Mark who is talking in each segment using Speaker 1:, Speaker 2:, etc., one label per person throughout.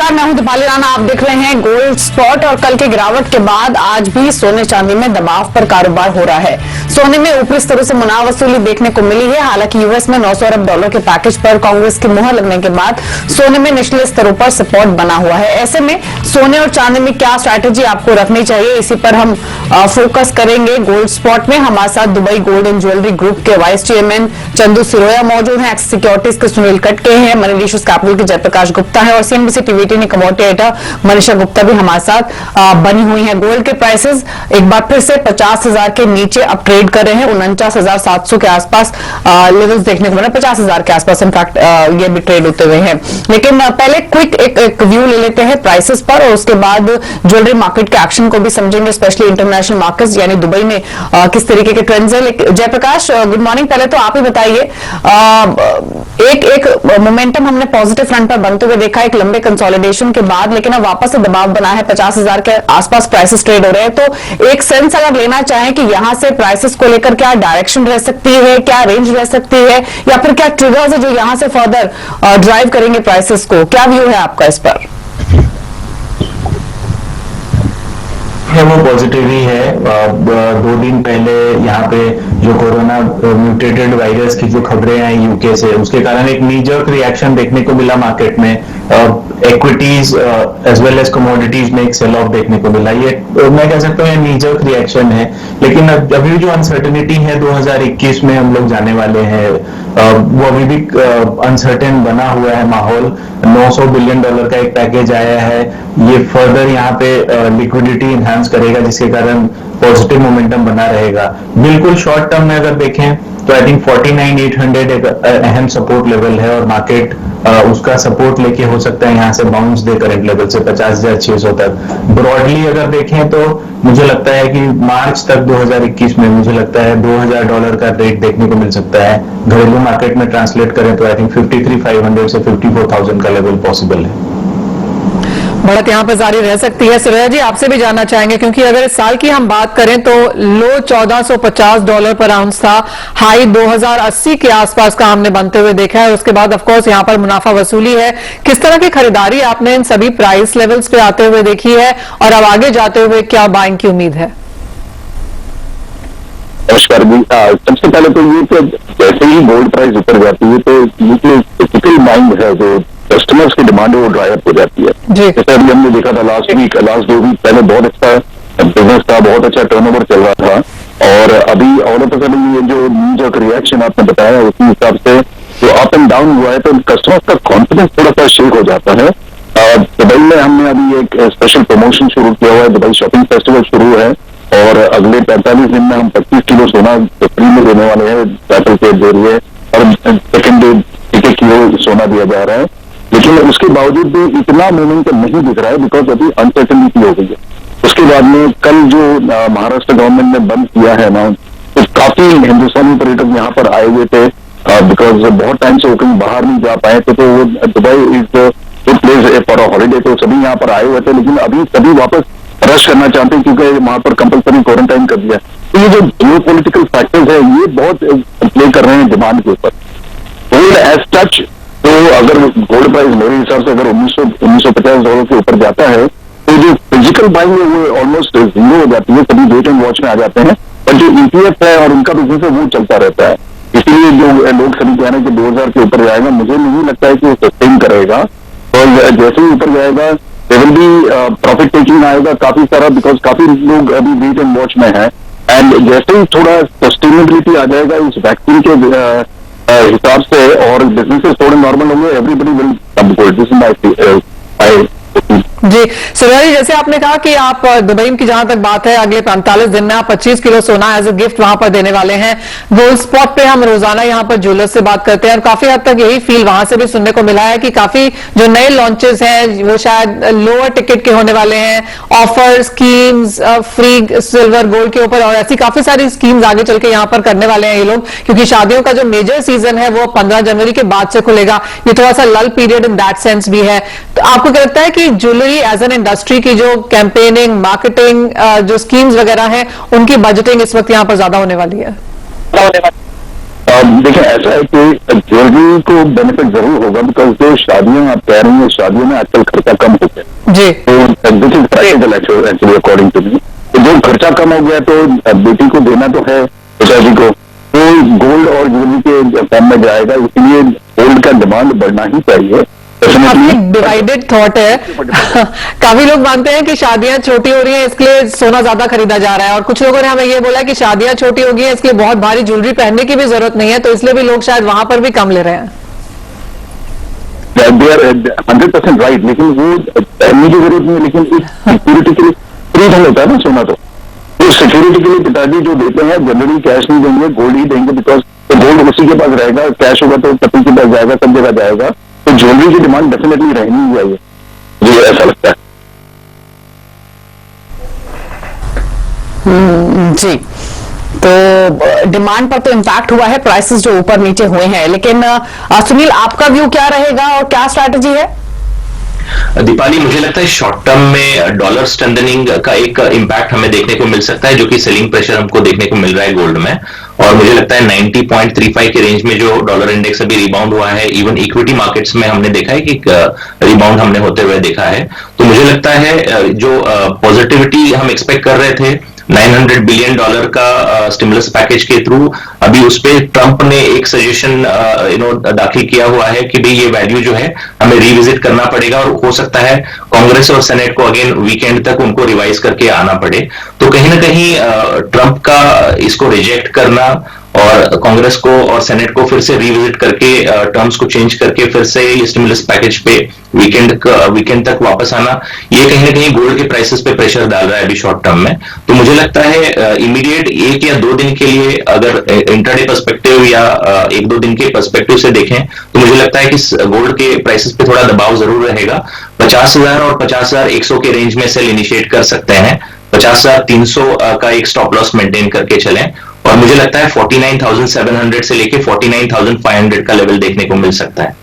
Speaker 1: नमस्कार, मैं हूं दीपाली राणा। आप देख रहे हैं गोल्ड स्पॉट। और कल के गिरावट के बाद आज भी सोने चांदी में दबाव पर कारोबार हो रहा है। सोने में ऊपरी स्तरों से मुनाफा वसूली देखने को मिली है। हालांकि यूएस में 900 अरब डॉलर के पैकेज पर कांग्रेस की मुहर लगने के बाद सोने में निचले स्तरों पर सपोर्ट बना हुआ है। ऐसे में सोने और चांदी में क्या स्ट्रैटेजी आपको रखनी चाहिए, इसी पर हम फोकस करेंगे गोल्ड स्पॉट में। हमारे साथ Dubai gold and jewellery group के वाइस चेयरमैन चंदू सिरोया मौजूद हैं, एक्सिस सिक्योरिटीज के सुनील कटके हैं, मनी इश्यूज कैपिटल के जयप्रकाश गुप्ता है और CNBC TV commodity editor Manisha Gupta भी हमारे साथ बनी हुई है। गोल्ड के प्राइसेस एक बार फिर से 50,000 के नीचे अब ट्रेड कर रहे हैं। 49,700 के आसपास लेवल्स देखने को मिले, 50,000 के आसपास इनफैक्ट ये भी ट्रेड होते हुए हैं। लेकिन पहले क्विक एक व्यू ले लेते हैं प्राइसेस पर और उसके बाद ज्वेलरी मार्केट के एक्शन को भी समझेंगे, स्पेशली इंटरनेशनल मार्केट्स यानी दुबई में किस तरीके के ट्रेंड्स है। Jayprakash, good morning. पहले तो आप ही बताइए, एक मोमेंटम हमने पॉजिटिव फ्रंट पर बनते हुए देखा एक लंबे कंसोलिडेशन के बाद, लेकिन अब वापस से दबाव बना है। 50,000 के आसपास प्राइसेस ट्रेड हो रहे हैं। तो एक सेंस अगर लेना चाहें कि यहां से प्राइसेस को लेकर क्या डायरेक्शन रह सकती है, क्या रेंज रह सकती है, या फिर क्या ट्रिगर्स है जो यहां से फर्दर ड्राइव करेंगे प्राइसेस को, क्या व्यू है आपका इस पर?
Speaker 2: वो पॉजिटिव ही है। 2 दिन पहले यहाँ पे जो कोरोना म्यूटेटेड वायरस की जो खबरें आई यूके से, उसके कारण एक नी जर्क रिएक्शन देखने को मिला मार्केट में। Equities as well as commodities में एक सेल ऑफ देखने को मिला। ये मैं कह सकता हूँ नी जर्क रिएक्शन है। लेकिन अभी जो अनसर्टेनिटी है 2021 में हम लोग जाने वाले हैं, वो अभी भी अनसर्टेन बना हुआ है माहौल। 900 बिलियन डॉलर का एक पैकेज आया है। ये फर्दर यहाँ पे लिक्विडिटी इनहांस करेगा, जिसके कारण पॉजिटिव मोमेंटम बना रहेगा। बिल्कुल शॉर्ट टर्म में अगर देखें तो आई थिंक 49,800 एक अहम सपोर्ट लेवल है और मार्केट उसका सपोर्ट लेके हो सकता है यहाँ से बाउंस दे करंट लेवल से 50,600 तक। ब्रॉडली अगर देखें तो मुझे लगता है कि मार्च तक 2021 में मुझे लगता है $2,000 का रेट देखने को मिल सकता है। घरेलू मार्केट में ट्रांसलेट करें तो आई थिंक 53,500 से 54,000 का लेवल पॉसिबल है।
Speaker 1: बढ़त यहाँ पर जारी रह सकती है। सिरोया जी, आपसे भी जानना चाहेंगे, क्योंकि अगर इस साल की हम बात करें तो लो $1,450 पर आउंस था, हाई 2,080 के आसपास का हमने बनते हुए देखा है। उसके बाद ऑफ कोर्स यहाँ पर मुनाफा वसूली है। किस तरह की खरीदारी आपने इन सभी प्राइस लेवल्स पे आते हुए देखी है और अब आगे जाते हुए क्या बाइंग की उम्मीद है?
Speaker 3: नमस्कार जी। सबसे पहले तो ये कि जैसे ही गोल्ड प्राइस ऊपर जाती है तो ये जो टिपिकल माइंड है, जो कस्टमर्स की डिमांड है, वो ड्राई अप हो जाती है। जैसे अभी हमने देखा था लास्ट 2 वीक पहले बहुत अच्छा बिजनेस था, बहुत अच्छा टर्नओवर चल रहा था। और अभी ऑल ऑफ अ सडन ये जो नी जर्क रिएक्शन आपने बताया, उसी हिसाब से जो अप एंड डाउन हुआ है तो कस्टमर्स का कॉन्फिडेंस थोड़ा सा शेक हो जाता है। दुबई में हमने अभी एक स्पेशल प्रमोशन शुरू किया हुआ है, दुबई शॉपिंग फेस्टिवल शुरू है और अगले 45 दिन में हम 25 किलो सोना फ्री में देने वाले हैं पैटल के जरिए, और सेकेंड डे 1 किलो सोना दिया जा रहा है। लेकिन उसके बावजूद भी इतना मोमेंटम नहीं दिख रहा है बिकॉज अभी अनसर्टेनिटी हो गई है। उसके बाद में कल जो महाराष्ट्र गवर्नमेंट ने बंद किया है ना, तो काफी हिंदुस्तानी पर्यटक यहाँ पर आए हुए थे बिकॉज बहुत टाइम से वो कहीं बाहर नहीं जा पाए थे। तो वो Dubai is good place for a holiday, तो सभी यहाँ पर आए हुए थे। लेकिन अभी सभी वापस रश करना चाहते हैं क्योंकि वहां पर कंपल्सरी क्वारंटाइन कर दिया। तो ये जो जियो पॉलिटिकल फैक्टर्स है ये बहुत प्ले कर रहे हैं डिमांड के ऊपर। गोल्ड एज टच तो अगर गोल्ड प्राइस मेरे हिसाब से अगर $1,950 के ऊपर जाता है तो जो फिजिकल बाइंग है वो ऑलमोस्ट 0 हो जाती है, सभी वेट एंड वॉच में आ जाते हैं। पर जो ETF है और उनका बिजनेस है वो चलता रहता है। इसीलिए जो लोग सभी कह रहे हैं कि 2,000 के ऊपर जाएगा, मुझे नहीं लगता है कि वो सस्टेन करेगा। और जैसे ही ऊपर जाएगा विल बी प्रॉफिट टेकिंग आएगा काफी सारा, बिकॉज काफी लोग अभी वेट एंड वॉच में है। एंड जैसे ही थोड़ा सस्टेनेबिलिटी आ जाएगा इस वैक्सीन के हिसाब से और बिजनेसेस थोड़े नॉर्मल होंगे, everybody will come gold. This is my
Speaker 1: G Siroya ji, जैसे आपने कहा कि आप दुबई की जहां तक बात है, अगले 45 दिन में आप 25 किलो सोना एज अ गिफ्ट वहां पर देने वाले हैं। गोल्ड स्पॉट पे हम रोजाना यहां पर ज्वेलर्स से बात करते हैं और काफी हद तक यही फील वहां से भी सुनने को मिला है कि काफी जो नए लॉन्चेस हैं वो शायद लोअर टिकट के होने वाले हैं, offer schemes, free silver gold के ऊपर और ऐसी काफी सारी स्कीम्स आगे चल के यहां पर करने वाले हैं ये लोग, क्योंकि शादियों का जो मेजर सीजन है वो 15 जनवरी के बाद से खुलेगा। ये थोड़ा सा लल पीरियड इन दैट सेंस भी है। तो आपको क्या लगता है कि ज्वेलरी एज एन इंडस्ट्री की जो कैंपेनिंग, मार्केटिंग, जो स्कीम्स वगैरह हैं, उनकी बजटिंग इस वक्त यहां पर ज्यादा होने वाली है?
Speaker 3: अब देखिए ऐसा है कि ज्वेलरी को बेनिफिट जरूर होगा, बिकॉज जो शादियां आप कह रही हैं, शादियों में आजकल खर्चा कम हो गया
Speaker 1: जी।
Speaker 3: तो this is practical actually according to me. तो जो खर्चा कम हो गया तो बेटी को देना तो है पिताजी को, तो गोल्ड और ज्वेलरी के फॉर्म में जाएगा, इसलिए गोल्ड का डिमांड बढ़ना ही चाहिए।
Speaker 1: काफी डिवाइडेड थॉट है काफी लोग मानते हैं कि शादियां छोटी हो रही हैं इसके लिए सोना ज्यादा खरीदा जा रहा है, और कुछ लोगों ने हमें ये बोला कि शादियां छोटी हो गई हैं इसके लिए बहुत भारी ज्वेलरी पहनने की भी जरूरत नहीं है, तो इसलिए भी लोग शायद वहां पर भी कम ले रहे हैं।
Speaker 3: दे आर 100% राइट, लेकिन वो पहनने की जरूरत नहीं है, लेकिन सिक्योरिटी के लिए फ्रीडम होता है ना सोना, तो सिक्योरिटी के लिए पिताजी जो देते हैं जनरली कैश नहीं देंगे, गोल्ड ही देंगे, बिकॉज तो गोल्ड उसी के पास रहेगा, कैश होगा तो पति के पास जाएगा, सब जगह जाएगा, तो ज्वेलरी की डिमांड डेफिनेटली रहनी चाहिए, मुझे ऐसा लगता है।
Speaker 1: जी, तो डिमांड पर तो इम्पैक्ट हुआ है, प्राइसेस जो ऊपर नीचे हुए हैं, लेकिन सुनील आपका व्यू क्या रहेगा और क्या स्ट्रैटेजी है?
Speaker 4: दीपाली, मुझे लगता है शॉर्ट टर्म में डॉलर स्ट्रेंथनिंग का एक इम्पैक्ट हमें देखने को मिल सकता है, जो कि सेलिंग प्रेशर हमको देखने को मिल रहा है गोल्ड में, और मुझे लगता है 90.35 के रेंज में जो डॉलर इंडेक्स अभी रिबाउंड हुआ है, इवन इक्विटी मार्केट्स में हमने देखा है कि रिबाउंड हमने होते हुए देखा है। तो मुझे लगता है जो पॉजिटिविटी हम एक्सपेक्ट कर रहे थे $900 बिलियन का स्टिमुलस पैकेज के थ्रू, अभी उस पे ट्रंप ने एक सजेशन दाखिल किया हुआ है कि भाई ये वैल्यू जो है हमें रिविजिट करना पड़ेगा, और हो सकता है कांग्रेस और सेनेट को अगेन वीकेंड तक उनको रिवाइज करके आना पड़े। तो कहीं ना कहीं ट्रंप का इसको रिजेक्ट करना और कांग्रेस को और सेनेट को फिर से रिविजिट करके टर्म्स को चेंज करके फिर से स्टिमुलस पैकेज पे वीकेंड तक वापस आना, ये कहीं ना कहीं गोल्ड के प्राइसेस पे प्रेशर डाल रहा है अभी शॉर्ट टर्म में। तो मुझे लगता है इमीडिएट 1 या 2 दिन के लिए अगर इंट्राडे पर्सपेक्टिव या 1-2 दिन के पर्सपेक्टिव से देखें तो मुझे लगता है कि गोल्ड के प्राइसेस पे थोड़ा दबाव जरूर रहेगा। 50,000 और 50,100 के रेंज में सेल इनिशिएट कर सकते हैं, 50,300 का एक स्टॉप लॉस मेंटेन करके चलें, और मुझे लगता है 49,700 से लेके 49,500 का लेवल देखने को मिल सकता है।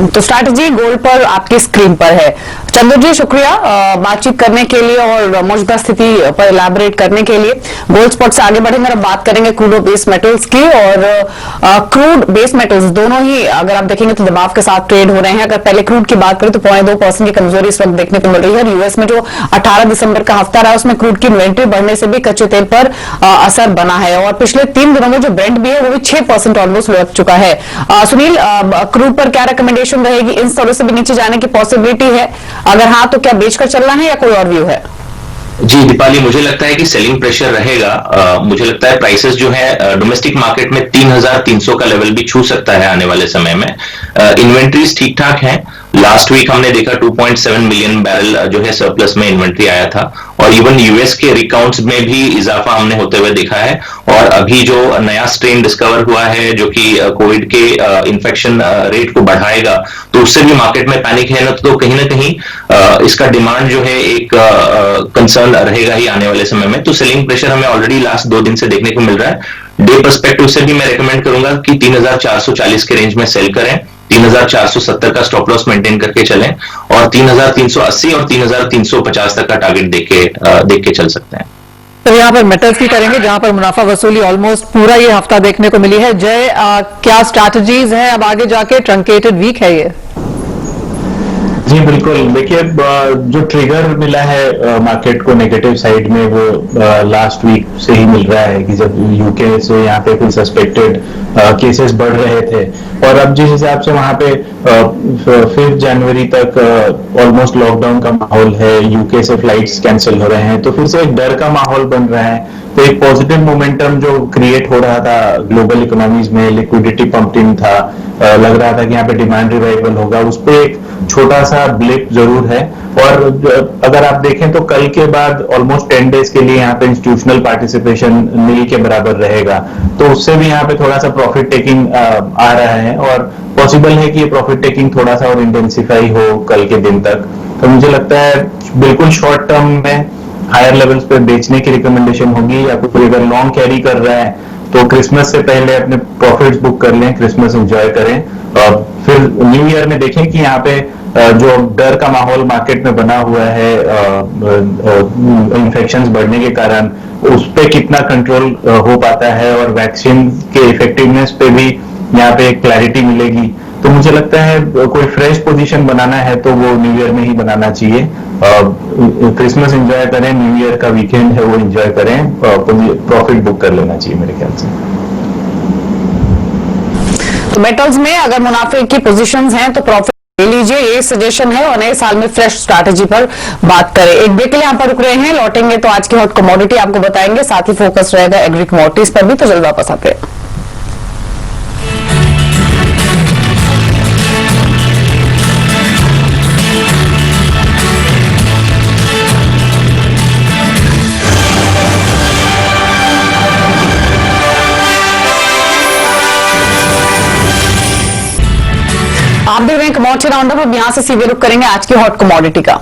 Speaker 1: तो स्ट्रैटेजी गोल्ड पर आपकी स्क्रीन पर है। चंद्र जी शुक्रिया बातचीत करने के लिए और मौजूदा स्थिति पर इलैबोरेट करने के लिए। गोल्ड स्पॉट से आगे बढ़ेंगे, अब बात करेंगे क्रूड और बेस मेटल्स की, और क्रूड बेस मेटल्स दोनों ही अगर आप देखेंगे तो दबाव के साथ ट्रेड हो रहे हैं। अगर पहले क्रूड की बात करें तो 0.2% की कमजोरी इस वक्त देखने को मिल रही है। यूएस में जो 18 दिसंबर का हफ्ता रहा उसमें क्रूड की इन्वेंट्री बढ़ने से भी कच्चे तेल पर असर बना है, और पिछले 3 दिनों में जो ब्रेंट भी है वो भी 6% ऑलमोस्ट लुढ़क चुका है। सुनील, क्रूड पर क्या रिकमेंडेशन रहेगी? इन स्तरों से भी नीचे जाने की पॉसिबिलिटी है? अगर हाँ तो क्या बेचकर चलना है या कोई और व्यू है?
Speaker 4: जी दीपाली, मुझे लगता है कि सेलिंग प्रेशर रहेगा। मुझे लगता है प्राइसेस जो है डोमेस्टिक मार्केट में 3,300 का लेवल भी छू सकता है आने वाले समय में। इन्वेंट्रीज ठीक ठाक हैं। लास्ट वीक हमने देखा 2.7 मिलियन बैरल जो है सरप्लस में इन्वेंट्री आया था, और इवन यूएस के रिकाउंट्स में भी इजाफा हमने होते हुए देखा है। और अभी जो नया स्ट्रेन डिस्कवर हुआ है जो कि कोविड के इन्फेक्शन रेट को बढ़ाएगा, तो उससे भी मार्केट में पैनिक है ना, तो कहीं ना कहीं इसका डिमांड जो है एक कंसर्न रहेगा ही आने वाले समय में। तो सेलिंग प्रेशर हमें ऑलरेडी लास्ट 2 दिन से देखने को मिल रहा है। डे पर्सपेक्टिव से भी मैं रेकमेंड करूंगा कि 3,440 के रेंज में सेल करें, 3,470 का स्टॉप लॉस मेंटेन करके चलें, और 3,380 और 3,350 तक का टारगेट देख के चल सकते हैं।
Speaker 5: तो यहाँ पर मेटल्स की करेंगे जहां पर मुनाफा वसूली ऑलमोस्ट पूरा ये हफ्ता देखने को मिली है। जय, क्या स्ट्रैटेजीज हैं अब आगे जाके? ट्रंकेटेड वीक है ये।
Speaker 2: जी बिल्कुल, देखिए जो ट्रिगर मिला है मार्केट को नेगेटिव साइड में वो लास्ट वीक से ही मिल रहा है कि जब यूके से यहाँ पे कुछ सस्पेक्टेड केसेस बढ़ रहे थे, और अब जिस हिसाब से वहाँ पे 5 जनवरी तक ऑलमोस्ट लॉकडाउन का माहौल है, यूके से फ्लाइट्स कैंसिल हो रहे हैं, तो फिर से एक डर का माहौल बन रहा है। तो एक पॉजिटिव मोमेंटम जो क्रिएट हो रहा था ग्लोबल इकोनॉमीज में, लिक्विडिटी पंपिंग था, लग रहा था कि यहाँ पे डिमांड रिवाइवल होगा, उस पर एक छोटा सा ब्लिप जरूर है। और अगर आप देखें तो कल के बाद ऑलमोस्ट 10 डेज के लिए यहाँ पे इंस्टीट्यूशनल पार्टिसिपेशन नील के बराबर रहेगा, तो उससे भी यहाँ पे थोड़ा सा प्रॉफिट टेकिंग आ रहा है, और पॉसिबल है कि ये प्रॉफिट टेकिंग थोड़ा सा और इंटेंसिफाई हो कल के दिन तक। तो मुझे लगता है बिल्कुल शॉर्ट टर्म में हायर लेवल्स पे बेचने की रिकमेंडेशन होगी, या कोई अगर लॉन्ग कैरी कर रहा है तो क्रिसमस से पहले अपने प्रॉफिट्स बुक कर लें, क्रिसमस एंजॉय करें, और फिर न्यू ईयर में देखें कि यहाँ पे जो डर का माहौल मार्केट में बना हुआ है इन्फेक्शंस बढ़ने के कारण, उस पे कितना कंट्रोल हो पाता है और वैक्सीन के इफेक्टिवनेस पे भी यहाँ पे एक क्लैरिटी मिलेगी। तो मुझे लगता है कोई फ्रेश पोजीशन बनाना है तो वो न्यू ईयर में ही बनाना चाहिए। क्रिसमस एंजॉय करें, न्यू ईयर का वीकेंड है वो एंजॉय करें, प्रॉफिट बुक कर लेना चाहिए मेरे ख्याल से।
Speaker 1: तो मेटल्स में अगर मुनाफे की पोजीशंस हैं तो प्रॉफिट ले लीजिए, ये सजेशन है। और नए साल में फ्रेश स्ट्रैटेजी पर बात करें। एक ब्रेक के लिए यहाँ पर रुक रहे हैं, लौटेंगे तो आज की हॉट कमोडिटी आपको बताएंगे, साथ ही फोकस रहेगा एग्री कमोडिटीज पर भी। तो जल्द वापस आते हैं। आप भी रहे कमोडिटी राउंडअप, अब यहां से सीधे रुक करेंगे आज की हॉट कमोडिटी का।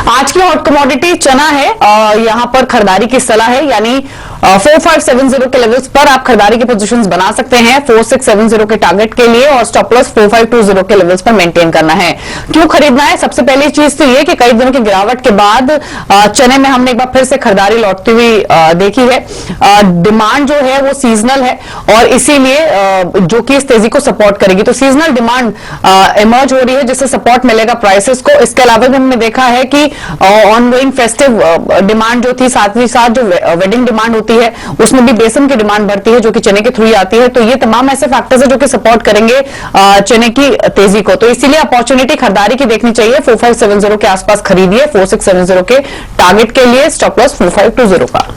Speaker 1: आज की हॉट कमोडिटी चना है और यहां पर खरीदारी की सलाह है, यानी 4570 के लेवल्स पर आप खरीदारी की पोजीशंस बना सकते हैं 4670 के टारगेट के लिए, और स्टॉप लॉस 4520 के लेवल्स पर मेंटेन करना है। क्यों खरीदना है? सबसे पहली चीज तो ये कि कई दिनों की गिरावट के बाद चने में हमने एक बार फिर से खरीदारी लौटती हुई देखी है। डिमांड जो है वो सीजनल है और इसीलिए जो कि इस तेजी को सपोर्ट करेगी। तो सीजनल डिमांड इमर्ज हो रही है जिससे सपोर्ट मिलेगा प्राइसेस को। इसके अलावा भी हमने देखा है कि ऑनगोइंग फेस्टिव डिमांड जो थी, साथ ही साथ जो वेडिंग डिमांड होती है उसमें भी बेसन की डिमांड बढ़ती है जो कि चने के थ्रू ही आती है। तो ये तमाम ऐसे फैक्टर्स है जो कि सपोर्ट करेंगे चने की तेजी को। तो इसीलिए अपॉर्चुनिटी खरीदारी की देखनी चाहिए। 4570 के आसपास खरीदिए, 4670 के टारगेट के लिए स्टॉप लॉस 4520 का।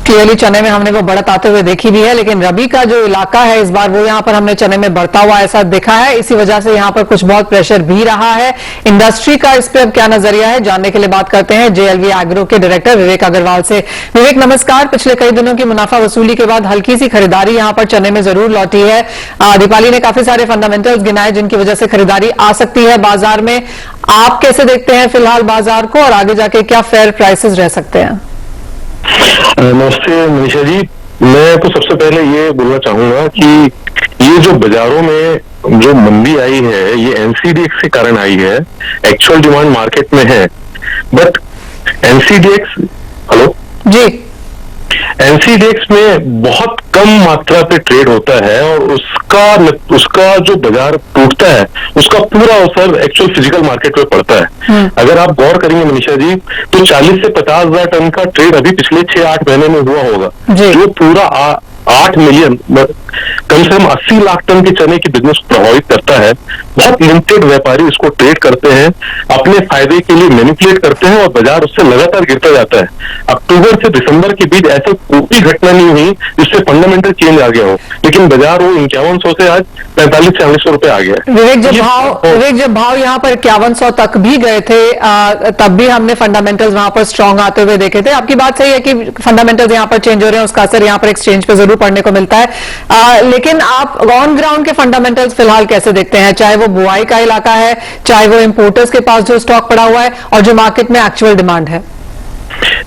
Speaker 5: क्लियरली चने में हमने वो बढ़त आते हुए देखी भी है, लेकिन रबी का जो इलाका है इस बार वो यहाँ पर हमने चने में बढ़ता हुआ ऐसा देखा है। इसी वजह से यहाँ पर कुछ बहुत प्रेशर भी रहा है। इंडस्ट्री का इस पे अब क्या नजरिया है जानने के लिए बात करते हैं जेएलवी एग्रो के डायरेक्टर विवेक अग्रवाल से। विवेक नमस्कार। पिछले कई दिनों की मुनाफा वसूली के बाद हल्की सी खरीदारी यहाँ पर चने में जरूर लौटी है। दीपाली ने काफी सारे फंडामेंटल्स गिनाए जिनकी वजह से खरीदारी आ सकती है बाजार में। आप कैसे देखते हैं फिलहाल बाजार को और आगे जाके क्या फेयर प्राइसेस रह सकते हैं?
Speaker 3: नमस्ते मनीषा जी, मैं तो सबसे पहले ये बोलना चाहूंगा कि ये जो बाजारों में जो मंदी आई है ये एनसीडीएक्स के कारण आई है। एक्चुअल डिमांड मार्केट में है, बट एनसीडीएक्स हेलो
Speaker 5: जी,
Speaker 3: एनसीडीएक्स में बहुत कम मात्रा पे ट्रेड होता है और उसका जो बाजार टूटता है उसका पूरा असर एक्चुअल फिजिकल मार्केट पे पड़ता है। अगर आप गौर करेंगे मनीषा जी तो 40 से 50 हजार टन का ट्रेड अभी पिछले 6-8 महीने में हुआ होगा, जो पूरा 8 मिलियन कम से कम 80 लाख टन के चने की बिजनेस प्रभावित करता है। बहुत लिमिटेड व्यापारी इसको ट्रेड करते हैं, अपने फायदे के लिए मैनिपुलेट करते हैं और बाजार उससे लगातार गिरता जाता है। अक्टूबर से दिसंबर के बीच ऐसे कोई घटना नहीं हुई जिससे फंडामेंटल चेंज आ गया हो, लेकिन बाजार वो 5100 से आज 4500-4600 रुपए आ गया।
Speaker 5: विवेक जब भाव यहाँ पर 5100 तक भी गए थे तब भी हमने फंडामेंटल्स वहां पर स्ट्रांग आते हुए देखे थे। आपकी बात सही है कि फंडामेंटल्स यहाँ पर चेंज हो रहे हैं, उसका असर यहाँ पर एक्सचेंज पे जरूर पड़ने को मिलता है। लेकिन आप ऑन ग्राउंड के फंडामेंटल्स फिलहाल कैसे देखते हैं, चाहे वो बुआई का इलाका है, चाहे वो इंपोर्टर्स के पास जो स्टॉक पड़ा हुआ है और जो मार्केट में एक्चुअल डिमांड है?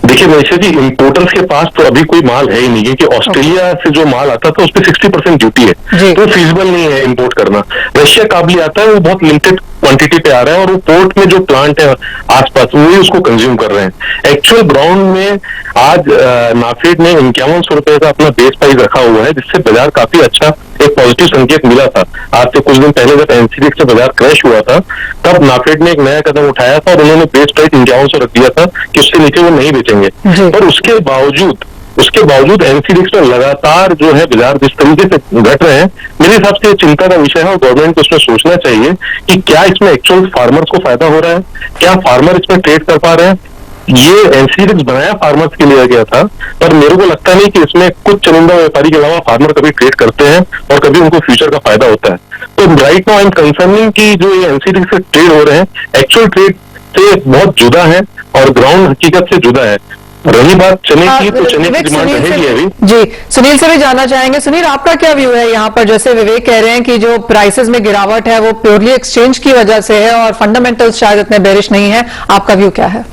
Speaker 3: देखिए मनीषा जी, इंपोर्टर्स के पास तो अभी कोई माल है ही नहीं, क्योंकि ऑस्ट्रेलिया से जो माल आता था उस पर 60% ड्यूटी है, तो फीजिबल नहीं है इंपोर्ट करना। रशिया काबली आता है, वो बहुत लिमिटेड क्वांटिटी पे आ रहा है और वो पोर्ट में जो प्लांट है आसपास वही उसको कंज्यूम कर रहे हैं। एक्चुअल ग्राउंड में आज नाफेड ने 5100 रुपए का अपना बेस प्राइस रखा हुआ है, जिससे बाजार काफी अच्छा एक पॉजिटिव संकेत मिला था। आज से कुछ दिन पहले जब एनसीडीएक्स से बाजार क्रैश हुआ था तब नाफेड ने एक नया कदम उठाया था और उन्होंने बेस प्राइस 5100 रख दिया था कि उससे नीचे वो नहीं बेचेंगे। पर उसके बावजूद एनसीडीएक्स में लगातार जो है बाजार जिस तरीके से घट रहे हैं, मेरे हिसाब से चिंता का विषय है और गवर्नमेंट को इसमें सोचना चाहिए कि क्या इसमें एक्चुअल फार्मर्स को फायदा हो रहा है, क्या फार्मर इसमें ट्रेड कर पा रहे हैं। ये एनसीडीएक्स बनाया फार्मर्स के लिए गया था, पर मेरे को लगता नहीं कि इसमें कुछ चुनिंदा व्यापारी के अलावा फार्मर कभी ट्रेड करते हैं और कभी उनको फ्यूचर का फायदा होता है। तो right now I am concerning कि जो ये एनसीडीएक्स से ट्रेड हो रहे हैं एक्चुअल ट्रेड से बहुत जुदा है और ग्राउंड हकीकत से जुदा है। रही बात चने की, तो चने की डिमांड रहेगी अभी।
Speaker 5: जी, सुनील से भी जानना चाहेंगे। सुनील, आपका क्या व्यू है यहाँ पर? जैसे विवेक कह रहे हैं कि जो प्राइसेस में गिरावट है वो प्योरली एक्सचेंज की वजह से है और फंडामेंटल्स शायद इतने बेरिश नहीं है, आपका व्यू क्या है?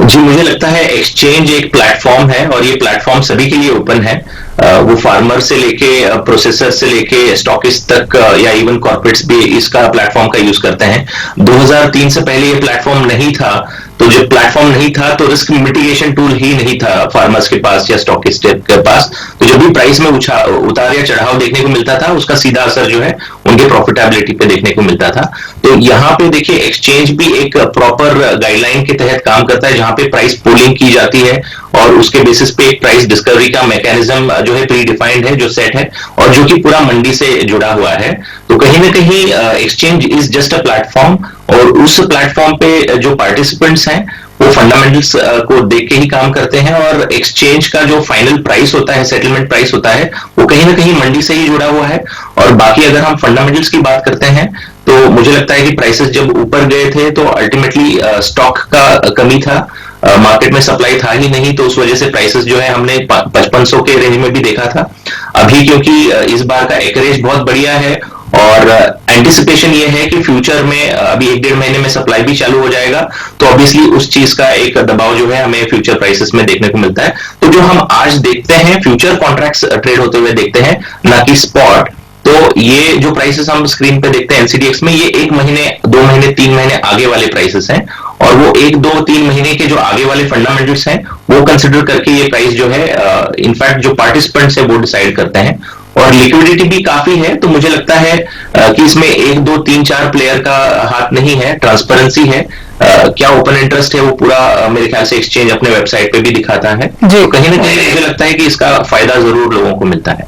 Speaker 4: जी, मुझे लगता है एक्सचेंज एक प्लेटफॉर्म है और ये प्लेटफॉर्म सभी के लिए ओपन है। वो फार्मर से लेके प्रोसेसर से लेके स्टॉकिस्ट तक या इवन कॉर्पोरेट्स भी इसका प्लेटफॉर्म का यूज करते हैं। 2003 से पहले ये प्लेटफॉर्म नहीं था, तो जब प्लेटफॉर्म नहीं था तो रिस्क मिटिगेशन टूल ही नहीं था फार्मर्स के पास या स्टॉकिस्ट के पास। तो जब भी प्राइस में उतार या चढ़ाव देखने को मिलता था, उसका सीधा असर जो है उनके प्रॉफिटेबिलिटी पे देखने को मिलता था। तो यहाँ पे देखिए एक्सचेंज भी एक प्रॉपर गाइडलाइन के तहत काम करता है, जहां पे प्राइस पोलिंग की जाती है और उसके बेसिस पे एक प्राइस डिस्कवरी का मैकेनिज्म जो है प्री डिफाइंड है, जो सेट है और जो कि पूरा मंडी से जुड़ा हुआ है। तो कहीं ना कहीं exchange is just a platform और उस प्लेटफॉर्म पे जो पार्टिसिपेंट्स हैं वो फंडामेंटल्स को देख के ही काम करते हैं और एक्सचेंज का जो फाइनल प्राइस होता है, सेटलमेंट प्राइस होता है, वो कहीं ना कहीं मंडी से ही जुड़ा हुआ है। और बाकी अगर हम फंडामेंटल्स की बात करते हैं तो मुझे लगता है कि प्राइसेस जब ऊपर गए थे तो अल्टीमेटली स्टॉक का कमी था, मार्केट में सप्लाई था ही नहीं, तो उस वजह से प्राइसेस जो है हमने 5500 के रेंज में भी देखा था। अभी क्योंकि इस बार का एकरेज बहुत बढ़िया है और एंटिसिपेशन ये है कि फ्यूचर में अभी 1-1.5 महीने में सप्लाई भी चालू हो जाएगा, तो ऑब्वियसली उस चीज का एक दबाव जो है हमें फ्यूचर प्राइसेस में देखने को मिलता है। तो जो हम आज देखते हैं फ्यूचर कॉन्ट्रैक्ट्स ट्रेड होते हुए देखते हैं, ना कि स्पॉट। तो ये जो प्राइसेस हम स्क्रीन पे देखते हैं एनसीडीएक्स में, ये 1 महीने, 2 महीने, 3 महीने आगे वाले प्राइसेस हैं और वो 1, 2, 3 महीने के जो आगे वाले फंडामेंटल्स हैं वो कंसिडर करके ये प्राइस जो है इनफैक्ट जो पार्टिसिपेंट्स है वो डिसाइड करते हैं। और लिक्विडिटी भी काफी है, तो मुझे लगता है कि इसमें 1, 2, 3, 4 प्लेयर का हाथ नहीं है, ट्रांसपेरेंसी है। क्या ओपन इंटरेस्ट है वो पूरा मेरे ख्याल से एक्सचेंज अपने वेबसाइट पे भी दिखाता है। तो कहीं ना कहीं मुझे लगता है कि इसका फायदा जरूर लोगों को मिलता है।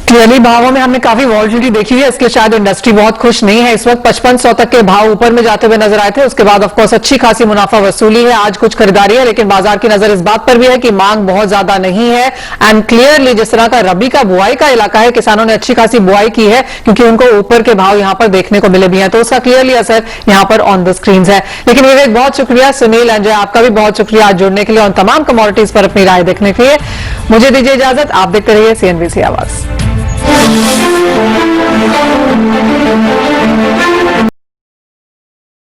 Speaker 5: क्लियरली भावों में हमने काफी वॉल्टिलिटी देखी है, इसके शायद इंडस्ट्री बहुत खुश नहीं है। इस वक्त 5500 तक के भाव ऊपर में जाते हुए नजर आए थे, उसके बाद ऑफकोर्स अच्छी खासी मुनाफा वसूली है, आज कुछ खरीदारी है, लेकिन बाजार की नजर इस बात पर भी है कि मांग बहुत ज्यादा नहीं है। एंड क्लियरली जिस तरह का रबी का बुआई का इलाका है, किसानों ने अच्छी खासी बुआई की है क्योंकि उनको ऊपर के भाव यहां पर देखने को मिले भी हैं, तो उसका क्लियरली असर यहां पर ऑन द स्क्रीन है। लेकिन विवेक बहुत शुक्रिया, सुनील एंजय आपका भी बहुत शुक्रिया आज जुड़ने के लिए और तमाम कमोडिटीज पर अपनी राय देखने के लिए। मुझे दीजिए इजाजत, आप देखते रहिए CNBC आवाज।